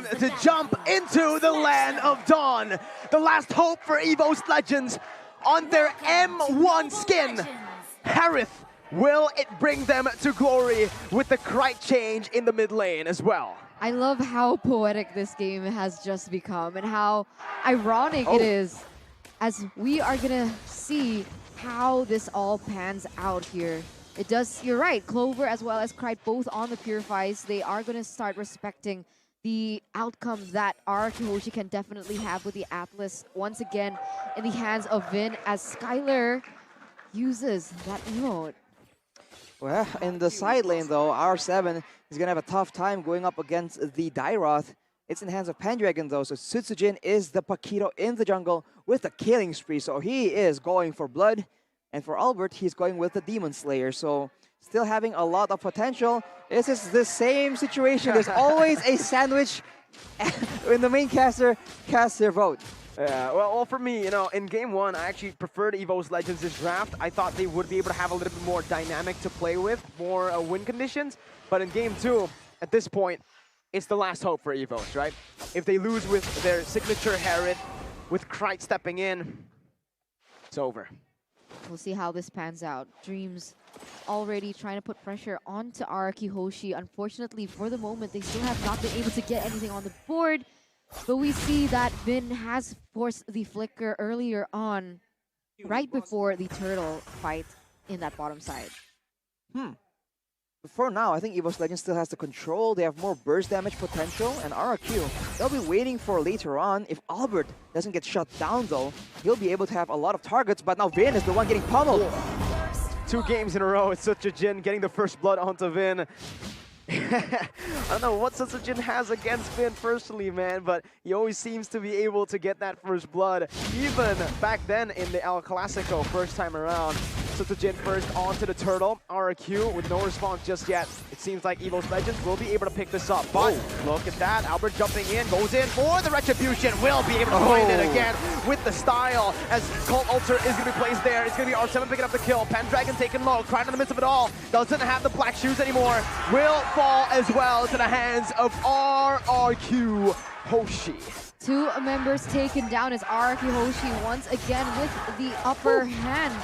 time to jump into the land of Dawn. The last hope for EVOS Legends on their M1 skin. Harith, will it bring them to glory with the Krite change in the mid lane as well? I love how poetic this game has just become and how ironic it is as we are gonna see how this all pans out here. It does, you're right, Clover as well as Krite both on the Purifies, they are gonna start respecting the outcomes that RRQ HOSHI can definitely have with the Atlas once again in the hands of Vin as Skylar uses that emote. Well, in the side lane though, R7 is gonna have a tough time going up against the Dairoth. It's in the hands of Pendragon though, so Sutsujin is the Paquito in the jungle with the killing spree, so he is going for blood. And for Albert, he's going with the Demon Slayer, so still having a lot of potential. This is the same situation. There's always a sandwich when the main caster casts their vote. Yeah, well, for me, you know, in game one, I actually preferred EVOS Legends this draft. I thought they would be able to have a little bit more dynamic to play with, more win conditions. But in game two, at this point, it's the last hope for EVOS, right? If they lose with their signature Harith, with Krite stepping in, it's over. We'll see how this pans out. Dreams already trying to put pressure onto RRQ HOSHI. Unfortunately, for the moment, they still have not been able to get anything on the board. But we see that Vin has forced the flicker earlier on, right before the turtle fight in that bottom side. For now, I think EVOS Legends still has the control. They have more burst damage potential, and RRQ, they'll be waiting for later on. If Albert doesn't get shut down though, he'll be able to have a lot of targets, but now Vin is the one getting pummeled. 2 games in a row, it's Sutsujin getting the first blood onto Vin. I don't know what Sutsujin has against Vin personally, man, but he always seems to be able to get that first blood. Even back then in the El Clasico, first time around, Sutsujin first onto the turtle. RRQ with no response just yet. It seems like EVOS Legends will be able to pick this up. But look at that, Albert jumping in, goes in for the Retribution. Will be able to find it again with the style as Cult Ulcer is going to be placed there. It's going to be R7 picking up the kill. Pendragon taken low, Krite in the midst of it all. Doesn't have the black shoes anymore. Will fall as well to the hands of RRQ HOSHI. 2 members taken down as RRQ HOSHI once again with the upper hand.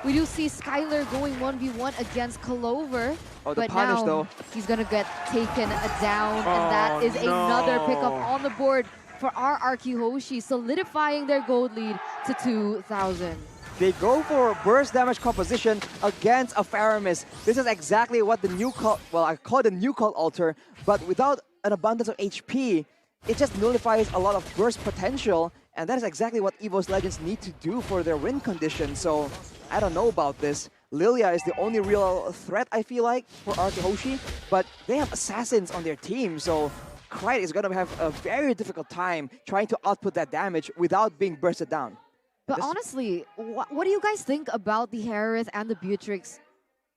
We do see Skylar going 1v1 against Clover, but punish, now though. He's gonna get taken down, and that is another pickup on the board for RRQ HOSHI, solidifying their gold lead to 2,000. They go for burst damage composition against a Faramis. This is exactly what the new cult, well, I call it the new cult altar, but without an abundance of HP, it just nullifies a lot of burst potential, and that is exactly what EVOS Legends need to do for their win condition. So I don't know about this. Lilia is the only real threat, I feel like, for RRQ HOSHI, but they have assassins on their team, so Krite is going to have a very difficult time trying to output that damage without being bursted down. But honestly, what do you guys think about the Harith and the Beatrix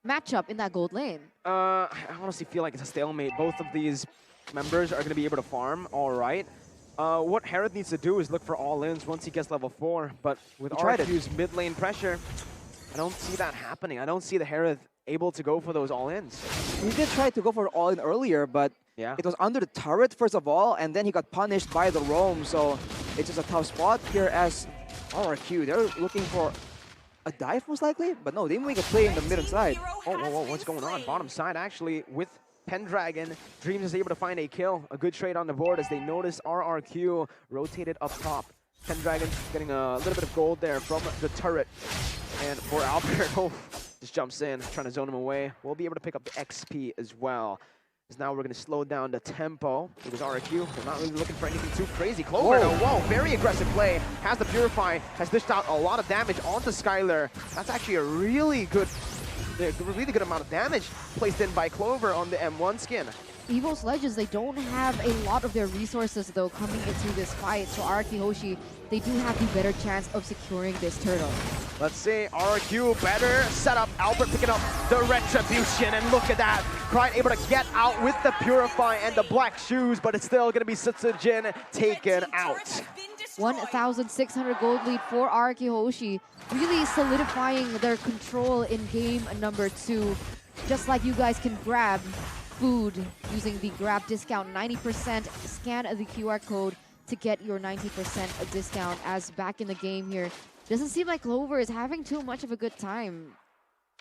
matchup in that gold lane? I honestly feel like it's a stalemate. Both of these members are going to be able to farm all right. What Harith needs to do is look for all-ins once he gets level 4, but with RRQ's mid lane pressure, I don't see that happening. I don't see the Harith able to go for those all-ins. He did try to go for all-in earlier, but it was under the turret first of all, and then he got punished by the roam, so it's just a tough spot here as RRQ. They're looking for a dive most likely, but no, they make a play in the mid and side. Oh, whoa, what's going on? Bottom side actually with Pendragon. Dreams is able to find a kill, a good trade on the board as they notice RRQ rotated up top. Pendragon getting a little bit of gold there from the turret. And for Albert, just jumps in, trying to zone him away. We'll be able to pick up the XP as well. Because now we're going to slow down the tempo because RRQ, they're not really looking for anything too crazy. Clover, whoa, very aggressive play. Has the Purify, has dished out a lot of damage onto Skylar. That's actually a really good amount of damage placed in by Clover on the M1 skin. EVOS Legends, they don't have a lot of their resources though coming into this fight, so RRQ HOSHI, they do have the better chance of securing this turtle. Let's see, RRQ better set up. Albert picking up the Retribution, and look at that. Krite able to get out with the Purify and the black shoes, but it's still going to be Sutsujin taken out. 1,600 gold lead for RRQ HOSHI, really solidifying their control in game number 2. Just like you guys can grab food using the Grab discount 90%. Scan the QR code to get your 90% discount. As back in the game here, doesn't seem like Clover is having too much of a good time.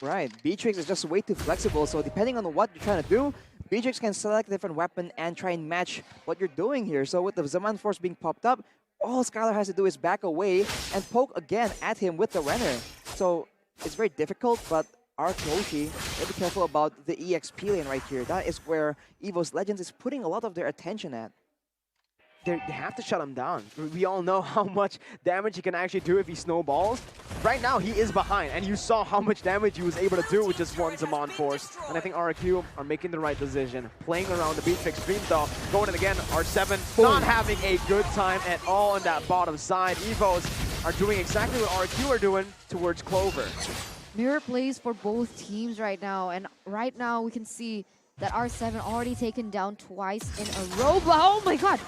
Right, Beatrix is just way too flexible, so depending on what you're trying to do, Beatrix can select a different weapon and try and match what you're doing here. So with the Zaman Force being popped up, all Skylar has to do is back away and poke again at him with the Renner. So it's very difficult, but RRQ HOSHI, be careful about the EXP lane right here. That is where EVOS Legends is putting a lot of their attention at. They have to shut him down. We all know how much damage he can actually do if he snowballs. Right now, he is behind, and you saw how much damage he was able to do with just one Zaman Force. And I think RRQ are making the right decision. Playing around the Beatrix Dream though. Going in again, R7 not having a good time at all on that bottom side. EVOS are doing exactly what RRQ are doing towards Clover. Mirror plays for both teams right now, and right now we can see that R7 already taken down twice in a row. But oh my god!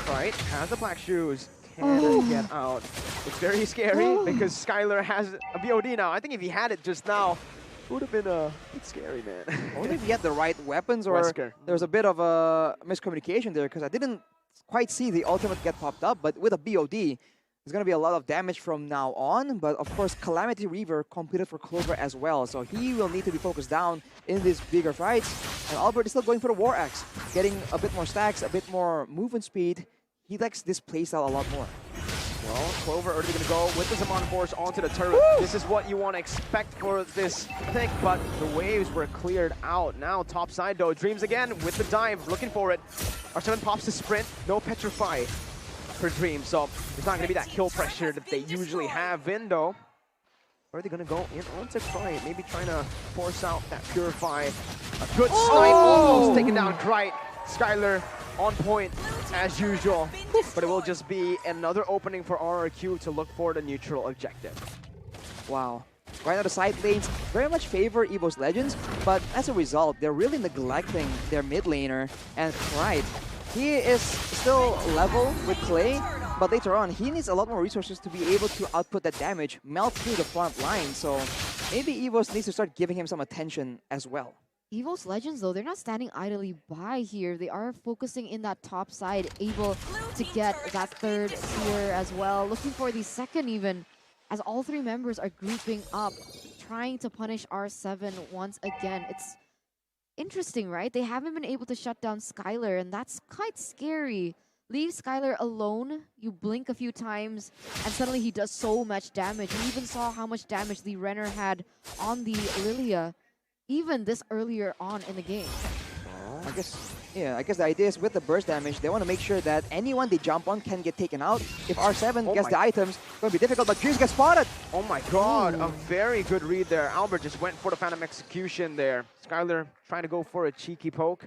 Right, has the black shoes. Can get out. It's very scary because Skylar has a BOD now. I think if he had it just now, it would have been a bit scary, man. Only if he had the right weapons, or Wesker. there was a bit of a miscommunication there, because I didn't quite see the ultimate get popped up, but with a BOD, there's going to be a lot of damage from now on. But of course, Calamity Reaver completed for Clover as well, so he will need to be focused down in these bigger fights. And Albert is still going for the War Axe, getting a bit more stacks, a bit more movement speed. He likes this playstyle a lot more. Well, Clover already going to go with the Zaman Force onto the turret. This is what you want to expect for this pick, but the waves were cleared out. Now, top side though, Dreams again with the dive, looking for it. R7 pops the sprint, no Petrify for Dreams, so there's not going to be that kill pressure that they usually have in though. Or are they going to go in onto Krite? Maybe trying to force out that Purify. A good snipe, almost taking down Krite. Skylar on point as usual, but it will just be another opening for RRQ to look for the neutral objective. Wow. Right now the side lanes very much favor EVOS Legends, but as a result, they're really neglecting their mid laner. And Krite, he is still level with Clay, but later on, he needs a lot more resources to be able to output that damage, melt through the front line. So maybe EVOS needs to start giving him some attention as well. EVOS Legends, though, they're not standing idly by here. They are focusing in that top side, able to get that third tier as well. Looking for the second even, as all three members are grouping up, trying to punish R7 once again. It's interesting, right? They haven't been able to shut down Skylar, and that's quite scary. Leave Skylar alone, you blink a few times, and suddenly he does so much damage. We even saw how much damage the Renner had on the Lilia, even this earlier on in the game. I guess the idea is with the burst damage, they want to make sure that anyone they jump on can get taken out. If R7 gets the items, it's going to be difficult, but Dreams gets spotted. Oh my god, a very good read there. Albert just went for the Phantom Execution there. Skylar trying to go for a cheeky poke,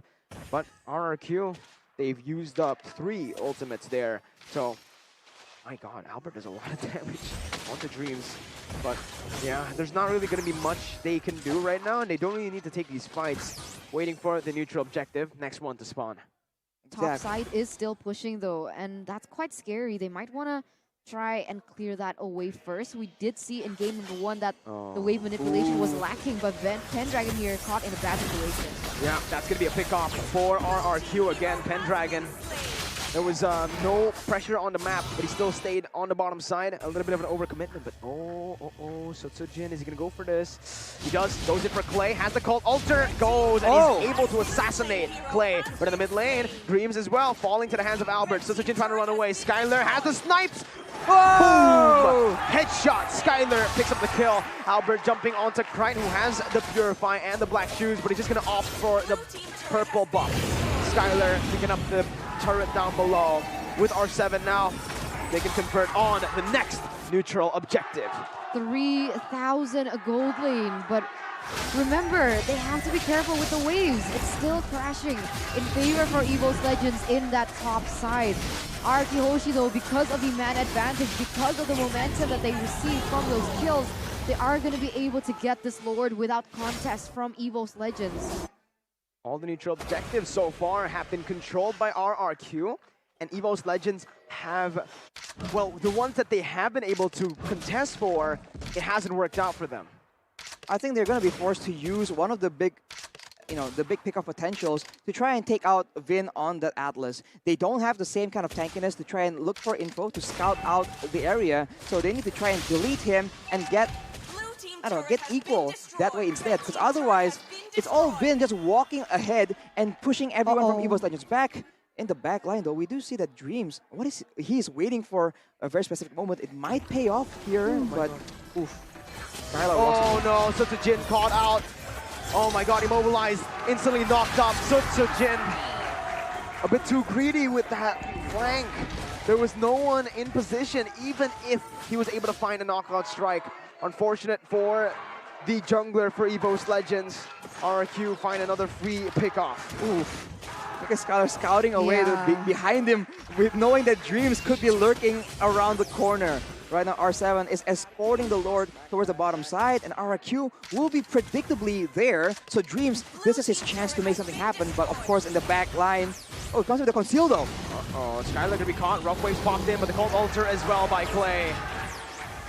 but RRQ, they've used up 3 ultimates there. So, my god, Albert does a lot of damage onto Dreams. But yeah, there's not really going to be much they can do right now, and they don't really need to take these fights. Waiting for the neutral objective, next one to spawn. Top side is still pushing though, and that's quite scary. They might want to try and clear that away first. We did see in game number 1 that the wave manipulation was lacking, but Pendragon here caught in a bad situation. Yeah, that's going to be a pick-off for RRQ again. Pendragon. There was no pressure on the map, but he still stayed on the bottom side. A little bit of an overcommitment, but so Jin, is he going to go for this? He does, goes in for Clay, has the cult alter, goes, and he's able to assassinate Clay. But in the mid lane, Dreams as well, falling to the hands of Albert. So Jin trying to run away. Skylar has the snipes. Boom! Headshot. Skylar picks up the kill. Albert jumping onto Krite, who has the Purify and the black shoes, but he's just going to opt for the purple buff. Skylar picking up the turret down below. With R7 now, they can convert on the next neutral objective. 3,000 gold lane, but remember, they have to be careful with the waves. It's still crashing in favor for EVOS Legends in that top side. RRQ HOSHI though, because of the man advantage, because of the momentum that they receive from those kills, they are going to be able to get this Lord without contest from EVOS Legends. All the neutral objectives so far have been controlled by RRQ, and EVOS Legends have, well, the ones that they have been able to contest for, it hasn't worked out for them. I think they're going to be forced to use one of the big the big pickoff potentials to try and take out Vin on that Atlas. They don't have the same kind of tankiness to try and look for info to scout out the area, so they need to try and delete him and get, I don't know, get equal that way instead. Because otherwise, it's all Vin just walking ahead and pushing everyone from EVOS Legends back. In the back line, though, we do see that Dreams, he's waiting for a very specific moment. It might pay off here, but oof. Oh no, Sutsujin caught out. Oh my god, immobilized, instantly knocked up. Sutsujin a bit too greedy with that flank. There was no one in position, even if he was able to find a knockout strike. Unfortunate for the jungler for EVOS Legends. RRQ find another free pickoff. Oof. Look at Skylar scouting away behind him, with knowing that Dreams could be lurking around the corner. Right now, R7 is escorting the Lord towards the bottom side, and RRQ will be predictably there. So Dreams, this is his chance to make something happen, but of course in the back line, oh, it comes with the conceal though. Uh-oh, Skylar gonna be caught. Rough Waves popped in, but the cold altar as well by Clay.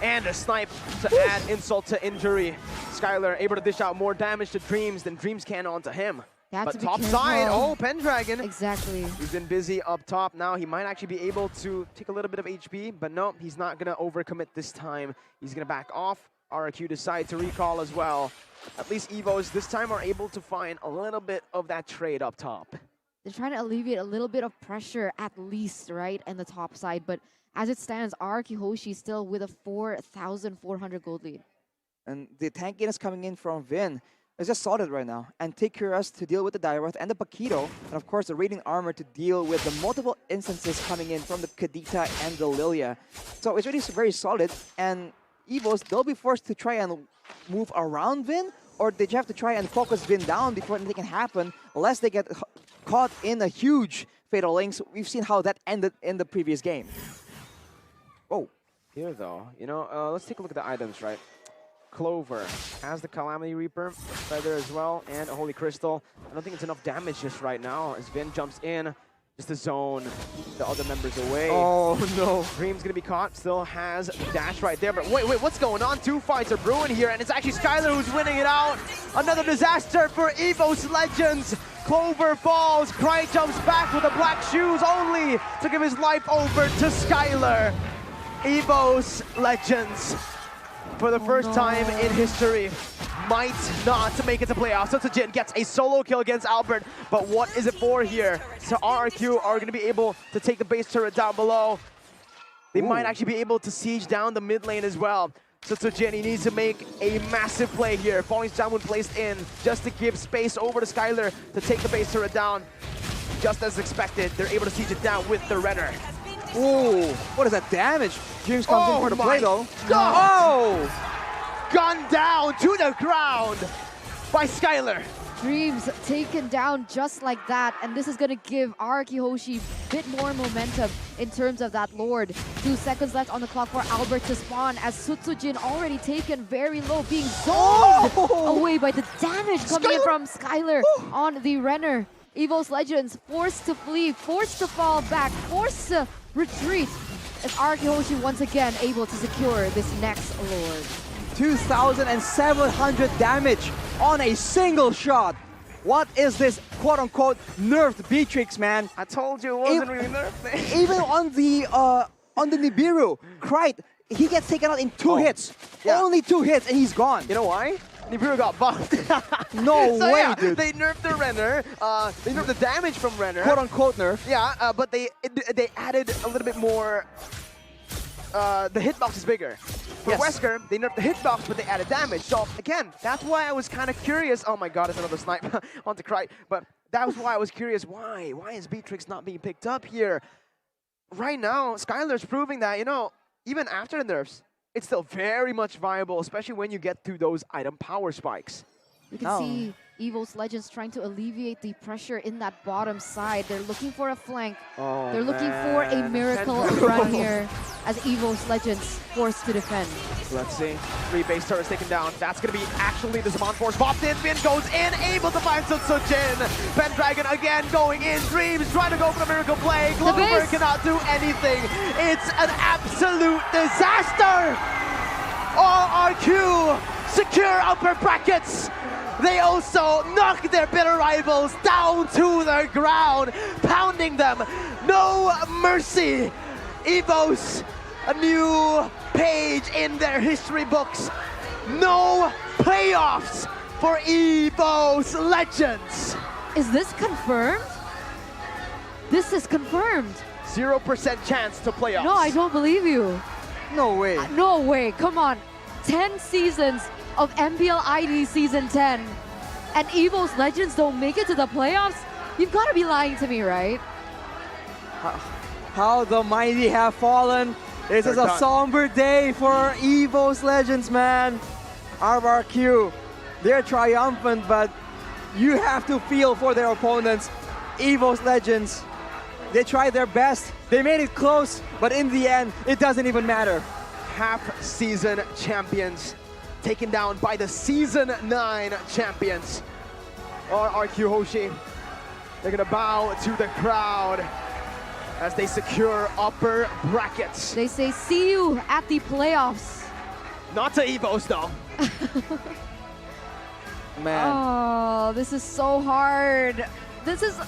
And a snipe to add insult to injury. Skylar able to dish out more damage to Dreams than Dreams can onto him. But top side, oh, Pendragon. Exactly. He's been busy up top now. He might actually be able to take a little bit of HP, but no, he's not going to overcommit this time. He's going to back off. RRQ decide to recall as well. At least EVOS this time are able to find a little bit of that trade up top. They're trying to alleviate a little bit of pressure at least, right, in the top side. But as it stands, RRQ HOSHI still with a 4,400 gold lead. And the tankiness coming in from Vin is just solid right now. Antiquirus to deal with the Direwolf and the Paquito, and of course the Radiant Armor to deal with the multiple instances coming in from the Kadita and the Lilia. So it's really very solid, and EVOS, they'll be forced to try and move around Vin, or they have to try and focus Vin down before anything can happen, unless they get caught in a huge Fatal Links. We've seen how that ended in the previous game. Oh. Here though, let's take a look at the items, right? Clover has the Calamity Reaper, Feather as well, and a Holy Crystal. I don't think it's enough damage just right now as Vin jumps in, just to zone the other members away. Oh no. Dream's gonna be caught, still has dash right there, but wait, what's going on? Two fights are brewing here, and it's actually Skylar who's winning it out. Another disaster for EVOS Legends. Clover falls, Cry jumps back with the black shoes only to give his life over to Skylar. EVOS Legends, for the first time in history, might not make it to playoffs. Sutsujin gets a solo kill against Albert, but what is it for here? So RRQ are going to be able to take the base turret down below. They might actually be able to siege down the mid lane as well. Sutsujin, he needs to make a massive play here. Falling Jamun placed in just to give space over to Skylar to take the base turret down. Just as expected, they're able to siege it down with the Renner. Ooh, what is that damage? Dreams comes in for the play though. Oh! Gunned down to the ground by Skylar. Dreams taken down just like that, and this is going to give RRQ HOSHI a bit more momentum in terms of that Lord. 2 seconds left on the clock for Albert to spawn, as Sutsujin already taken very low, being zoned away by the damage coming in from Skylar on the Renner. EVOS Legends forced to flee, forced to fall back, forced to retreat, as RRQ HOSHI once again able to secure this next Lord. 2,700 damage on a single shot. What is this quote-unquote nerfed Beatrix, man? I told you it wasn't really nerfed. Even on the Nibiru, Krite, he gets taken out in 2 hits. Yeah. Only 2 hits and he's gone. You know why? Nibiru got buffed. No so way, yeah, dude. They nerfed the Renner. They nerfed the damage from Renner. Quote-unquote nerf. Yeah, but they added a little bit more. The hitbox is bigger. For Wesker, they nerfed the hitbox, but they added damage. So again, that's why I was kind of curious. Oh my god, it's another snipe onto Krite. But that was why I was curious. Why is Beatrix not being picked up here? Right now, Skylar's proving that, even after the nerfs, it's still very much viable, especially when you get to those item power spikes. You can see EVOS Legends trying to alleviate the pressure in that bottom side. They're looking for a flank. They're looking for a miracle run here as EVOS Legends forced to defend. Let's see. 3 base turrets taken down. That's going to be actually the spawn force. Popped in. Vin goes in. Able to find Sutsujin. Pendragon again going in. Dreams trying to go for the miracle play. Clover cannot do anything. It's an absolute disaster. RRQ secure upper brackets. They also knock their bitter rivals down to the ground, pounding them. No mercy. EVOS, a new page in their history books. No playoffs for EVOS Legends. Is this confirmed? This is confirmed. 0% chance to playoffs. No, I don't believe you. No way. No way, come on. 10 seasons of MPL ID Season 10 and EVOS Legends don't make it to the playoffs? You've got to be lying to me, right? How the mighty have fallen. This is a somber day for EVOS Legends, man. RRQ, they're triumphant, but you have to feel for their opponents. EVOS Legends, they tried their best. They made it close, but in the end, it doesn't even matter. Half-season champions taken down by the Season 9 champions. RRQ HOSHI, they're gonna bow to the crowd as they secure upper brackets. They say, see you at the playoffs. Not to EVOS though. Man. Oh, this is so hard. This is